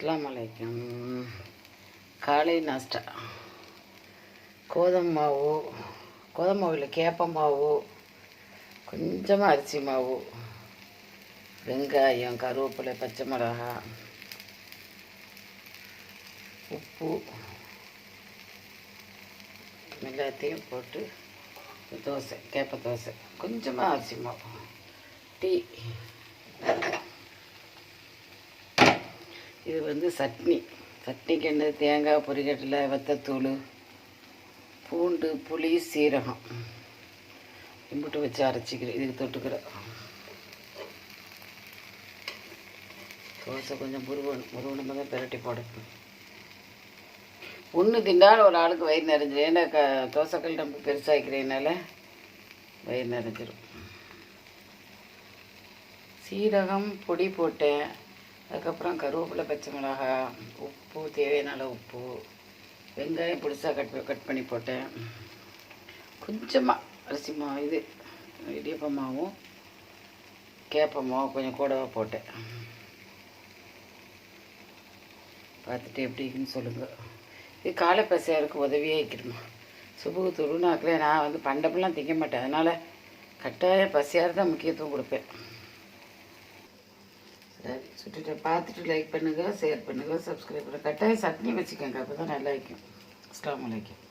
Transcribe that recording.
அஸ்ஸலாமு அலைக்கும். காலை நாஸ்டா கோதுமை மாவில் கேப்ப மாவு, கொஞ்சமாக அரிசி மாவு, வெங்காயம், கருவேப்பிலை, பச்சை மிளகாய், உப்பு எல்லாத்தையும் போட்டு தோசை, கேப்ப தோசை, கொஞ்சமாக அரிசி மாவு, டீ. இது சட்னிக்கு என்ன தேங்காய், பொரிக்கடலை, வத்தத்தூள், பூண்டு, புளி, சீரகம் இம்புட்டு வச்சு அரைச்சிக்கிறேன். இதுக்கு தொட்டுக்கிறேன். தோசை கொஞ்சம் முருகணும் தான் பிரட்டி போடணும். ஒன்று திண்டாலும் ஒரு ஆளுக்கு வயிறு நிறைஞ்சிடும். ஏன்னா தோசைக்கல் ரொம்ப பெருசாகிக்கிறதுனால வயிறு நிறைஞ்சிடும். சீரகம் பொடி போட்டேன். அதுக்கப்புறம் கருவேப்பிலை, பச்சை மிளகாய், உப்பு, தேவையான உப்பு, வெங்காயம் பொடிசாக கட் பண்ணி போட்டேன். கொஞ்சமாக அரிசி மாவு, இது இடியப்ப மாவும் கேப்ப மாவும் கொஞ்சம் கூடவா போட்டேன். பார்த்துட்டு எப்படி இருக்குன்னு சொல்லுங்கள். இது காலை பசியாருக்கு உதவியாக வைக்கணுமா. சுபுகு துருநாக்கில் நான் பண்டமெல்லாம் திங்க மாட்டேன். அதனால் கட்டாயம் பசியார் தான் முக்கியத்துவம் கொடுப்பேன். சரி, சுட்டுட்டு பார்த்துட்டு லைக் பண்ணுங்கள், ஷேர் பண்ணுங்கள், சப்ஸ்கிரைப் பண்ணுங்கள். கட்டாயம் சட்னி வச்சுக்கோங்க, அப்போ தான் நல்லா இருக்கும். அஸ்ஸலாமு அலைக்கும்.